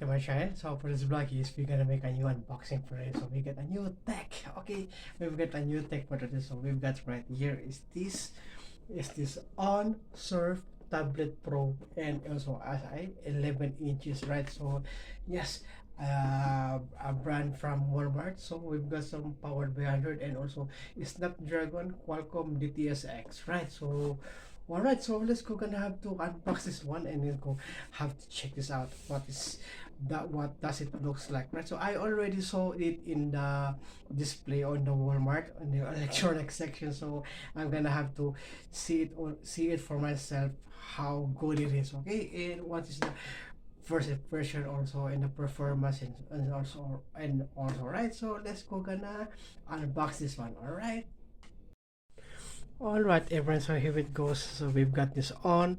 to my channel. So for this vlog is we're gonna make a new unboxing for it. So we get a new tech. Okay, we've got a new tech for this. So we've got right here is this on Surf Tablet Pro, and also as 11 inches, right? So yes, a brand from Walmart. So we've got some powered by 100 and also Snapdragon Qualcomm DTSX, right? So alright, so let's go, gonna have to unbox this one and then go have to check this out. What does it looks like, right? So I already saw it in the display on the Walmart on the electronics section, so I'm gonna have to see it for myself how good it is. Okay, and what is the first impression also, and the performance, and also right. So let's go, gonna unbox this one. Alright everyone, so here it goes. So we've got this on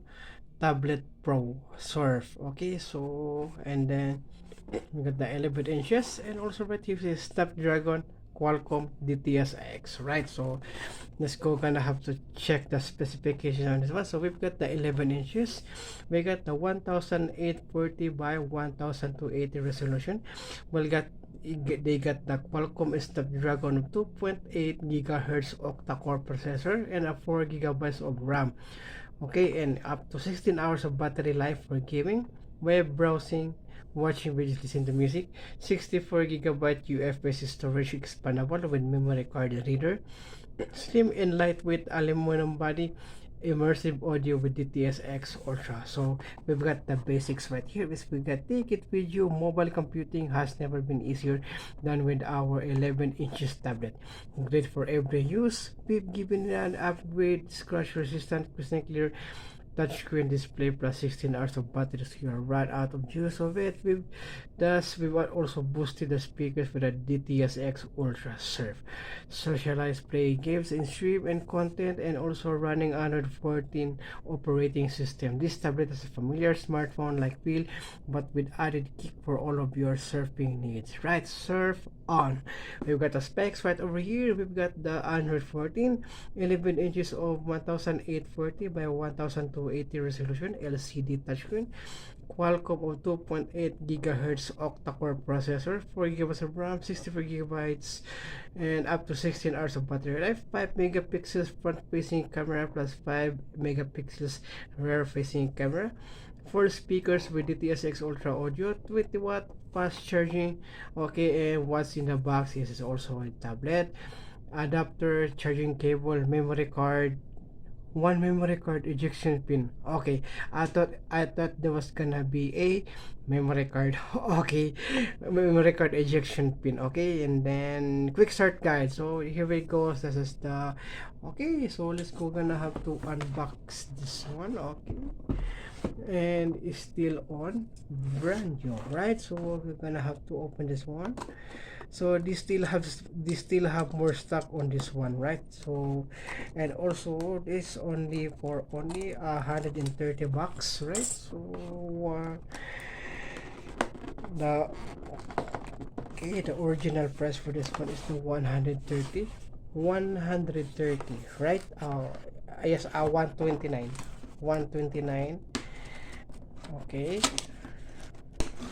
Tablet Pro Surf. Okay, so and then we got the 11 inches, and also right here is Snapdragon Qualcomm DTSX, right? So let's go, gonna have to check the specification on this one. So we've got the 11 inches, we got the 1840 by 1280 resolution. They got the Qualcomm Snapdragon 2.8 GHz octa-core processor and a 4 GB of RAM. Okay, and up to 16 hours of battery life for gaming, web browsing, watching videos, listening to music. 64 GB UFS storage, expandable with memory card reader. Slim and lightweight aluminum body, immersive audio with DTSX Ultra. So we've got the basics right here. We got take it with you. Mobile computing has never been easier than with our 11 inches tablet. Great for every use. We've given it an upgrade, scratch resistant, crystal clear touchscreen display plus 16 hours of battery, so you'll run out of use of it. We've also boosted the speakers with a DTSX Ultra Surf. Socialize, play games, and stream and content, and also running Android 14 operating system. This tablet is a familiar smartphone like feel, but with added kick for all of your surfing needs. Right, surf on. We've got the specs right over here. We've got the Android 14, 11 inches of 1840 by 1280 resolution LCD touchscreen, Qualcomm of 2.8 GHz octa-core processor, 4 GB of RAM, 64 GB, and up to 16 hours of battery life. 5 megapixels front-facing camera plus 5 megapixels rear-facing camera. 4 speakers with DTSX Ultra audio, 20-watt fast charging. Okay, and what's in the box is also a tablet, adapter, charging cable, memory card, one memory card ejection pin. Okay, I thought there was gonna be a memory card. Okay, memory card ejection pin. Okay, and then quick start guide. So here we go. This is the okay. So let's go, gonna have to unbox this one. Okay, and it's still on, brand new, right? So we're gonna have to open this one. So they still have more stock on this one, right? So, and also this only for only $130, right? So the original price for this one is the 130, right? Yes, 129. Okay,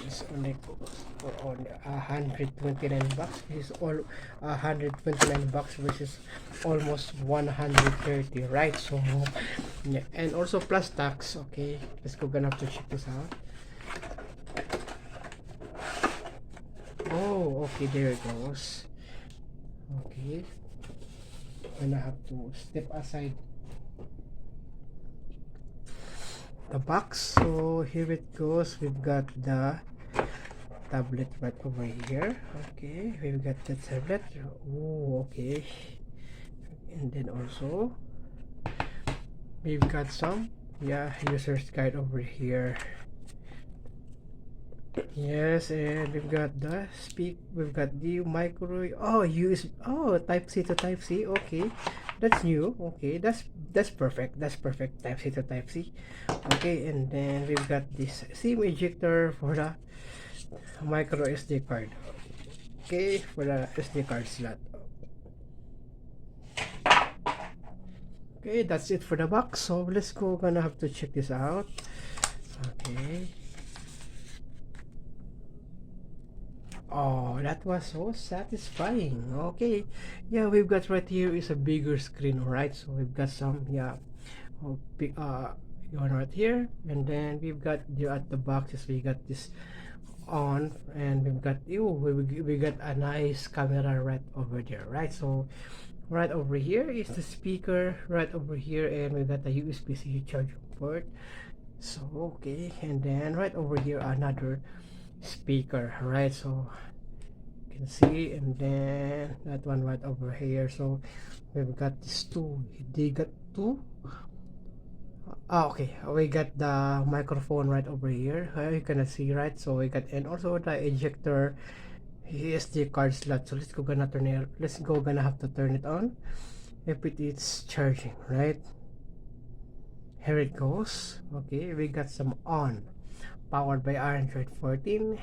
this only for only $129. This is all $129 versus almost 130, right? So yeah, and also plus tax. Okay, let's go, gonna have to check this out. Oh, okay, there it goes. Okay, gonna have to step aside the box. So here it goes. We've got the tablet right over here. Okay, we've got the tablet. Oh, okay, and then also we've got some user's guide over here. Yes, and we've got the micro Type C to Type C. Okay, that's new. Okay, that's perfect. Type C to Type C. Okay, and then we've got this SIM ejector for the micro SD card. Okay, for the SD card slot. Okay, that's it for the box. So let's go, gonna have to check this out. Okay, Oh, that was so satisfying. Okay, yeah, we've got right here is a bigger screen, right? So we've got some, yeah, big, one right here, and then we've got the at the boxes. We got this on, and we've got we got a nice camera right over there, right? So right over here is the speaker, right over here, and we got the USB-C charging port. So okay, and then right over here another speaker, right? So you can see, and then that one right over here. So we've got these two. They got two. Okay, we got the microphone right over here. You can see, right? So we got, and also the ejector SD card slot. So let's go gonna turn it. Let's go gonna have to turn it on if it is charging, right? Here it goes. Okay, we got some on, powered by Android 14.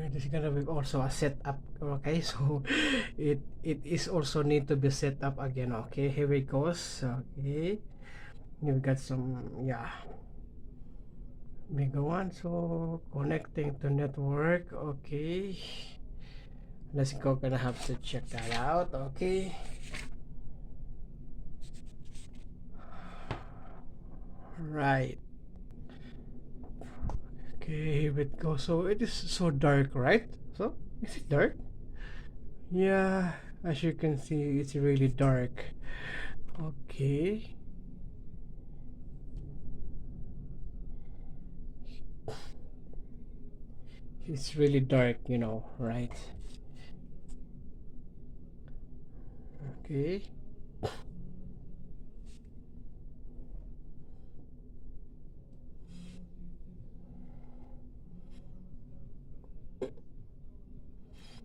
This is gonna be also a setup. Okay, so it is also need to be set up again. Okay, here it goes. Okay, you've got some, yeah, big one. So connecting to network. Okay, let's go. Gonna have to check that out. Okay, right. Okay, here it goes. So it is so dark, right? So is it dark? Yeah, as you can see, it's really dark. Okay. It's really dark, right? Okay.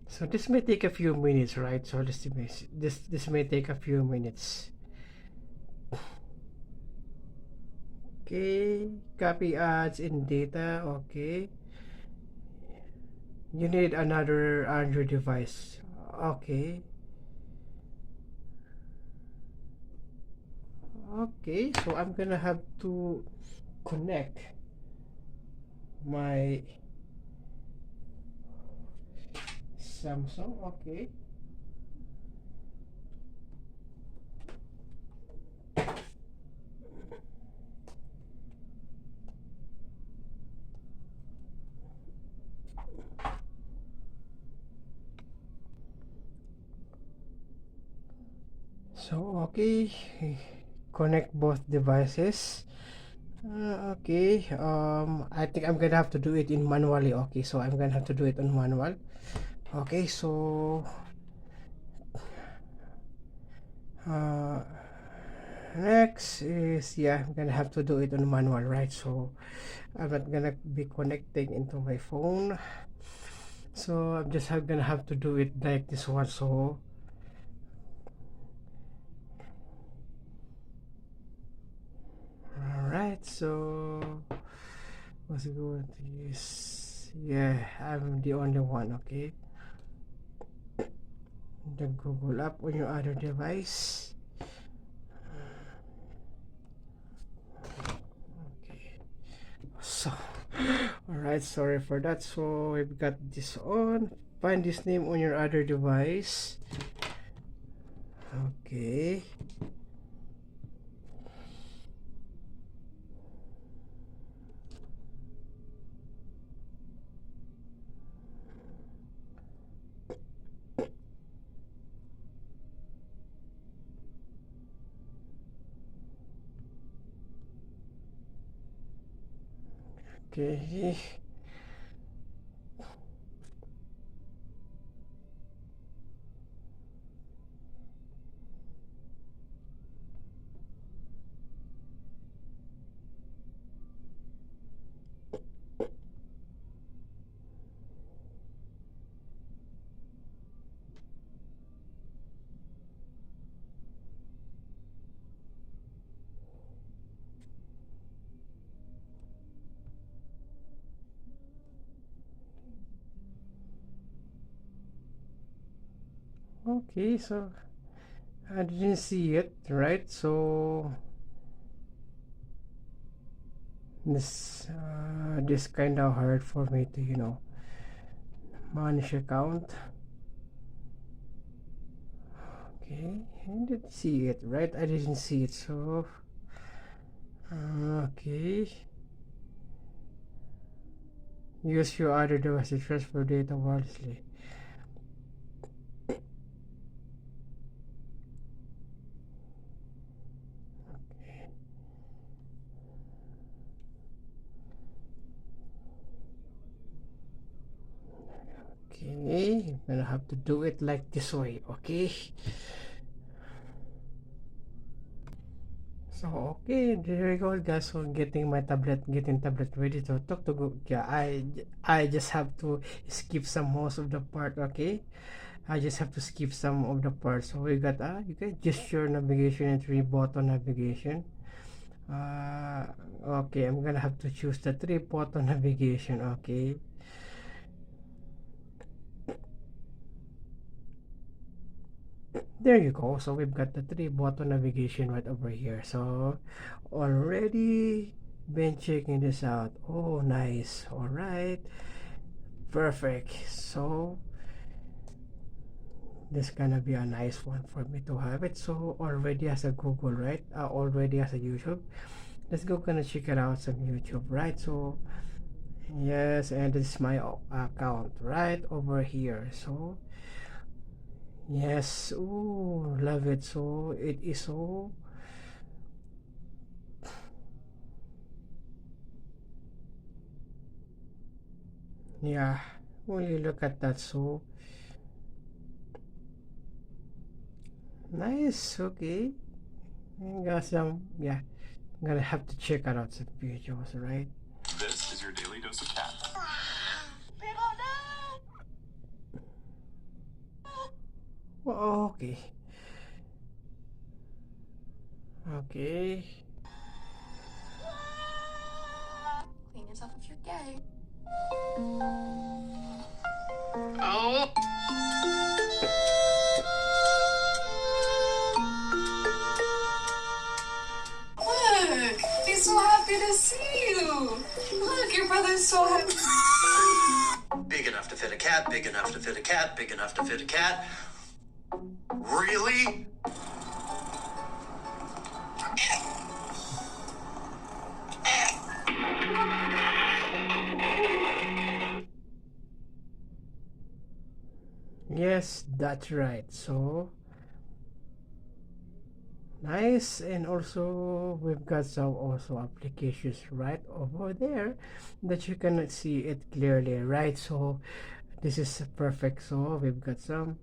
So this may take a few minutes, right? So this may take a few minutes. Okay, copy ads in data. Okay, you need another Android device. Okay, okay. So I'm gonna have to connect my Samsung. Okay. So okay, connect both devices. Okay, I think I'm gonna have to do it in manually. Okay, so I'm gonna have to do it on manual. Okay, so uh, next is, yeah, I'm gonna have to do it on manual, right? So I'm not gonna be connecting into my phone. So I'm just gonna have to do it like this one. So all right, so what's going to use? Yeah, I'm the only one. Okay, the Google app on your other device. Okay, so all right, sorry for that. So we've got this on. Find this name on your other device. Okay. Okay. Okay, so I didn't see it, right? So this kind of hard for me to manage account. Okay, I didn't see it, right? I didn't see it, so okay. Use your other device to transfer data wirelessly. Okay, I'm gonna have to do it like this way, okay? So okay, there we go, guys. So getting tablet ready to talk to go. Yeah, I just have to skip some most of the part, okay? I just have to skip some of the parts. So we got you can gesture navigation and three button navigation. Uh, okay, I'm gonna have to choose the three button navigation. Okay. There you go. So we've got the three button navigation right over here. So already been checking this out. Oh, nice. All right. Perfect. So this gonna be a nice one for me to have it. So already as a Google, right? Already as a YouTube. Let's go gonna check it out some YouTube, right? So yes, and this is my account right over here. So yes, ooh, love it. So it is so yeah. When you look at that, so nice. Okay, and got some. Yeah, I'm gonna have to check out some videos, right? This is your daily dose of cat. Well, okay. Okay. Clean yourself if you're gay. Oh. Look, he's so happy to see you. Look, your brother's so happy. Big enough to fit a cat, big enough to fit a cat, big enough to fit a cat. Really? Yes, that's right. So nice, and also we've got some also applications right over there that you cannot see it clearly, right? So this is perfect. So we've got some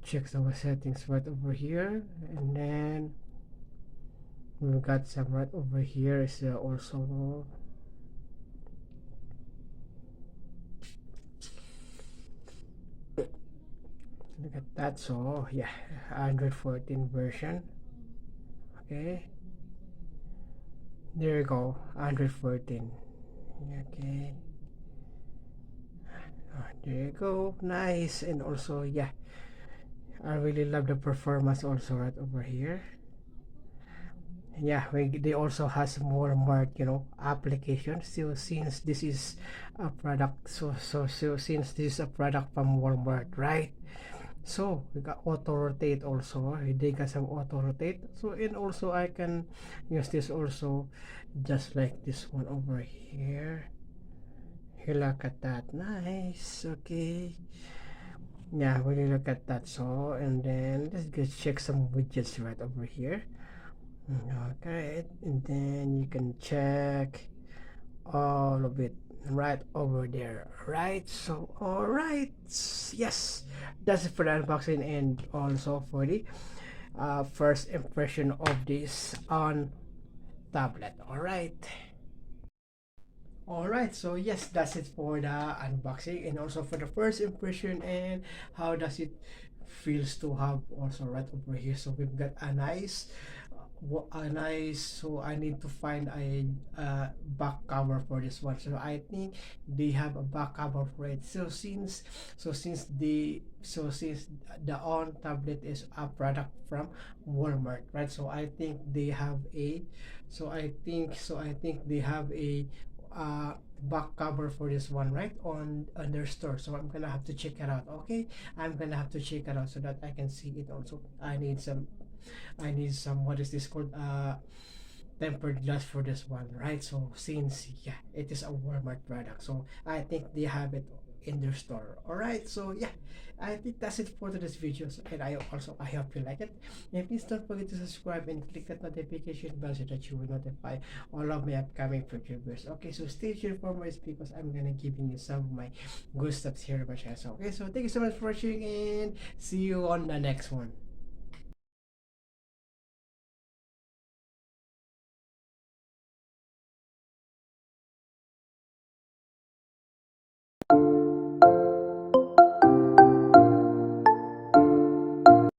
check some settings right over here, and then we've got some right over here is also look at that. So yeah, Android 14 version. Okay, there you go, Android 14. Okay, there you go, nice. And also yeah, I really love the performance also right over here. Yeah, they also has more applications. So since this is a product, so since this is a product from Walmart, right? So we got auto rotate also. They got some auto rotate. So and also I can use this also, just like this one over here. Here, look at that, nice. Okay, yeah, when you look at that. So and then let's just check some widgets right over here. Okay, and then you can check all of it right over there, right? So all right, yes, that's it for the unboxing and also for the first impression of this on tablet. All right, so yes, that's it for the unboxing and also for the first impression and how does it feels to have also right over here. So we've got a nice and I need to find a back cover for this one. So I think they have a back cover for it. So since the on tablet is a product from Walmart, right? So I think they have a I think they have a back cover for this one, right, on their store. So I'm gonna have to check it out. Okay, I'm gonna have to check it out so that I can see it also. I need some, what is this called, tempered glass for this one, right? So since, yeah, it is a Walmart product, so I think they have it in their store. All right, so yeah, I think that's it for today's video. And I hope you like it, and please don't forget to subscribe and click that notification bell so that you will notify all of my upcoming future videos. Okay, so stay tuned for more because I'm gonna giving you some of my good stuff here on my channel. So, okay, so thank you so much for watching, and see you on the next one.